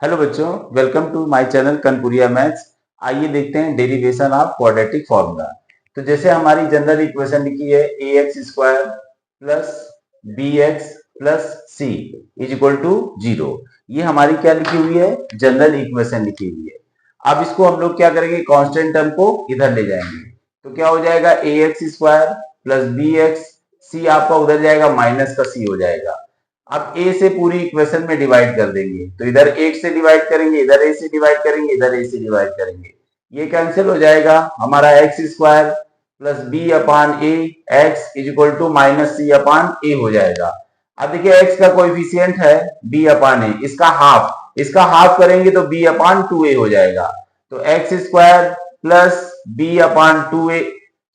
Hello बच्चों, welcome to my channel Kanpuriya maths. आइए देखते हैं डेरिवेशन ऑफ क्वाड्रेटिक फॉर्मूला। तो जैसे हमारी जनरल इक्वेशन लिखी है a x square plus b x plus c is equal to 0। ये हमारी क्या लिखी हुई है? जनरल इक्वेशन लिखी हुई है। अब इसको हम लोग क्या करेंगे? कांस्टेंट टर्म को इधर ले जाएंगे तो क्या हो जाएगा? A x square plus b x, c आपका उधर जाएगा, माइनस का सी हो जाएगा। अब a से पूरी इक्वेशन में डिवाइड कर देंगे तो इधर 8 से डिवाइड करेंगे, इधर a से डिवाइड करेंगे, इधर a से डिवाइड करेंगे। ये कैंसिल हो जाएगा। हमारा x square plus B upon a x is equal to minus c upon a हो जाएगा। अब देखिए x का कोएफिशिएंट है b अपान ए, इसका हाफ करेंगे तो b अपान 2a हो जाएगा। तो x square plus B upon 2a,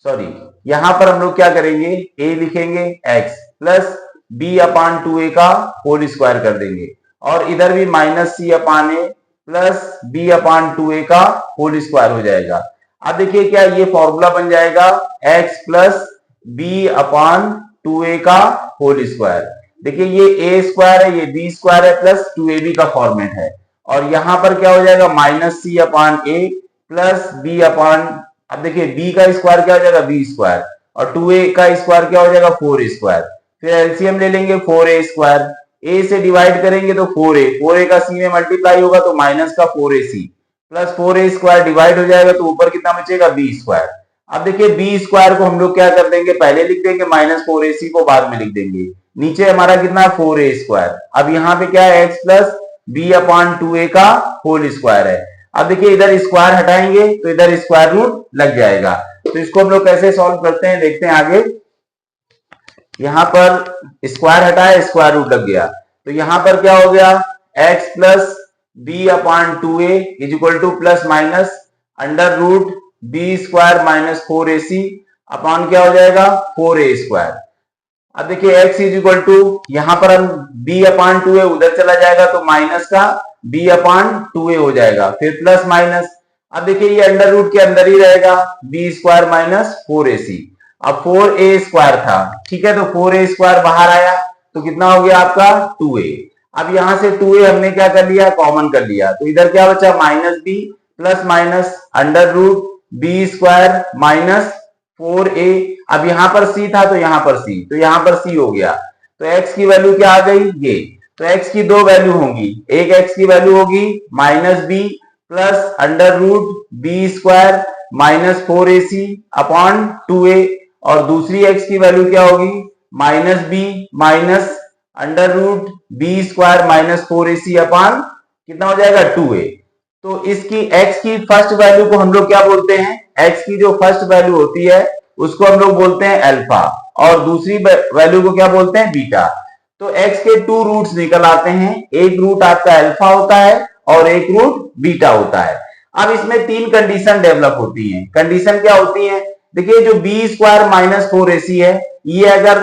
sorry यहां पर हम लोग क्या करेंगे? a लिखेंगे x plus B upon 2a का होल स्क्वायर कर देंगे और इधर भी माइनस सी अपान ए प्लस बी अपान 2a का होल स्क्वायर हो जाएगा। अब देखिए क्या ये फॉर्मूला बन जाएगा x plus B upon 2a का होल स्क्वायर। देखिए ये a स्क्वायर है, ये b स्क्वायर है प्लस 2ab का फॉर्मेट है और यहां पर क्या हो जाएगा? माइनस सी अपान ए प्लस बी अपान, अब देखिए b का स्क्वायर क्या हो जाएगा? b स्क्वायर और 2a का स्क्वायर क्या हो जाएगा? 4 स्क्वायर। फिर एलसीएम ले लेंगे 4a स्क्वायर, a से डिवाइड करेंगे तो 4a का c में मल्टीप्लाई होगा तो माइनस का 4ac plus 4a square divide हो जाएगा तो ऊपर कितना बचेगा? b square. अब देखिए b स्क्वायर को हम लोग क्या कर देंगे? पहले लिख देंगे, माइनस 4ac को बाद में लिख देंगे। नीचे हमारा कितना है? 4a square. अब यहाँ पे क्या है? x plus B upon 2a का होल स्क्वायर है। अब देखिए इधर स्क्वायर हटाएंगे तो इधर स्क्वायर रूट लग जाएगा। तो इसको हम लोग कैसे सॉल्व करते हैं देखते हैं आगे। यहां पर स्क्वायर हटाया, स्क्वायर रूट लग गया तो यहां पर क्या हो गया? x plus B upon 2a is equal to plus minus under root B square minus 4ac upon क्या हो जाएगा? 4a square. अब देखिए x इज इक्वल टू, यहां पर हम b अपान 2a उधर चला जाएगा तो माइनस का b अपान 2a हो जाएगा, फिर प्लस माइनस। अब देखिए ये अंडर रूट के अंदर ही रहेगा, b स्क्वायर माइनस 4ac। अब 4a स्क्वायर था, ठीक है, तो 4a स्क्वायर बाहर आया तो कितना हो गया आपका? 2a। अब यहां से 2a हमने क्या कर लिया? कॉमन कर लिया तो इधर क्या बचा? Minus b plus minus under root B square minus 4a। अब यहां पर c था तो यहां पर c, तो यहां पर c हो गया। तो x की वैल्यू क्या आ गई? ये। तो x की दो वैल्यू होंगी, एक x की वैल्यू होगी minus b plus under root B square minus 4ac upon 2a और दूसरी x की वैल्यू क्या होगी? Minus b minus under root B square minus 4ac upon कितना हो जाएगा? 2a। तो इसकी x की फर्स्ट वैल्यू को हम लोग क्या बोलते हैं? x की जो फर्स्ट वैल्यू होती है उसको हम लोग बोलते हैं अल्फा और दूसरी वैल्यू को क्या बोलते हैं? बीटा। तो x के टू रूट्स निकल आते हैं, एक रूट आपका अल्फा होता है और एक रूट बीटा होता है। अब इसमें तीन कंडीशन डेवलप होती हैं। कंडीशन क्या होती है? देखिए जो बी स्क्वायर माइनस 4ac है, ये अगर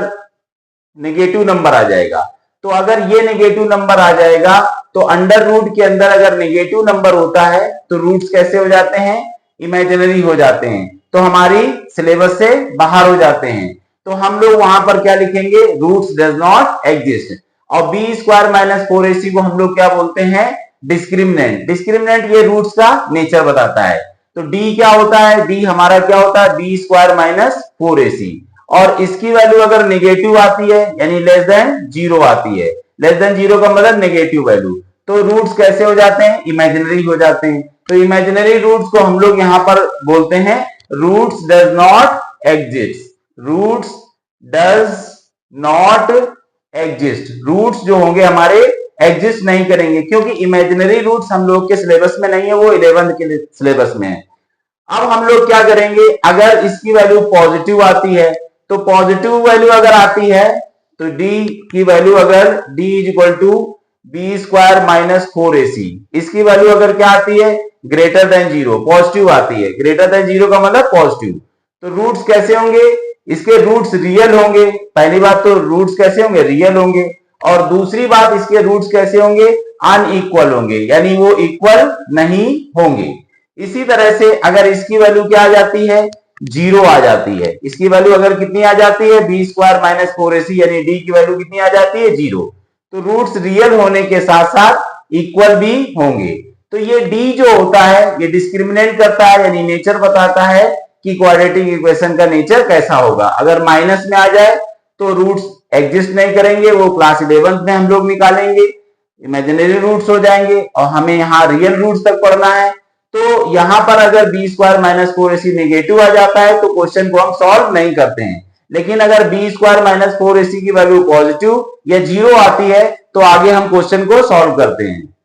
नेगेटिव नंबर आ जाएगा, तो अगर ये नेगेटिव नंबर आ जाएगा तो अंडर रूट के अंदर अगर नेगेटिव नंबर होता है तो रूट्स कैसे हो जाते हैं? इमेजिनरी हो जाते हैं, तो हमारी सिलेबस से बाहर हो जाते हैं। तो हम लोग वहां पर क्या लिखेंगे? Roots does not exist. और बी स्क्वायर माइनस 4ac को हम लोग क्या बोलते हैं? डिस्क्रिमिनेंट। डिस्क्रिमिनेंट ये रूट्स का नेचर बताता है। तो डी क्या होता है? डी हमारा क्या होता है? बी स्क्वायर माइनस 4ac और इसकी वैल्यू अगर नेगेटिव आती है यानी लेस देन जीरो आती है, लेस देन जीरो का मतलब नेगेटिव वैल्यू, तो रूट्स कैसे हो जाते हैं? इमेजिनरी हो जाते हैं। तो इमेजिनरी रूट्स को हम लोग यहां पर बोलते हैं roots does not exist. Roots does not exist, roots जो होंगे हमारे एग्जिस्ट नहीं करेंगे क्योंकि इमेजिनरी रूट्स हम लोग के सिलेबस में नहीं है, वो 11th के सिलेबस में है। अब हम लोग क्या करेंगे? अगर इसकी वैल्यू पॉजिटिव आती है तो पॉजिटिव वैल्यू अगर आती है तो d की वैल्यू अगर d is equal to B square minus 4ac, इसकी वैल्यू अगर क्या आती है? ग्रेटर देन जीरो, पॉजिटिव आती है। ग्रेटर देन जीरो का मतलब पॉजिटिव। तो रूट्स कैसे होंगे? इसके रूट्स रियल होंगे। पहली बात तो रूट्स कैसे होंगे? रियल होंगे। और दूसरी बात इसके रूट्स कैसे होंगे? अनइक्वल होंगे, यानी वो इक्वल नहीं होंगे। इसी तरह से अगर इसकी वैल्यू क्या आ जाती है? जीरो आ जाती है। इसकी वैल्यू अगर कितनी आ जाती है? बी स्क्वायर माइनस 4ac यानी डी की वैल्यू कितनी आ जाती है? जीरो। तो रूट्स रियल होने के साथ साथ इक्वल भी होंगे। तो ये डी जो होता है ये डिस्क्रिमिनेट करता है, यानी नेचर बताता है कि क्वाड्रेटिक इक्वेशन का नेचर कैसा होगा। अगर माइनस में आ जाए तो रूट्स एग्जिस्ट नहीं करेंगे, वो क्लास 11 में हम लोग निकालेंगे, इमेजिनरी रूट्स हो जाएंगे और हमें यहाँ रियल रूट्स तक पढ़ना है। तो यहाँ पर अगर b square minus 4ac negative आ जाता है तो क्वेश्चन को हम सॉल्व नहीं करते हैं, लेकिन अगर बी स्क्वायर माइनस 4ac की वैल्यू पॉजिटिव या जीरो आती है तो आगे हम क्वेश्चन को सॉल्व करते हैं।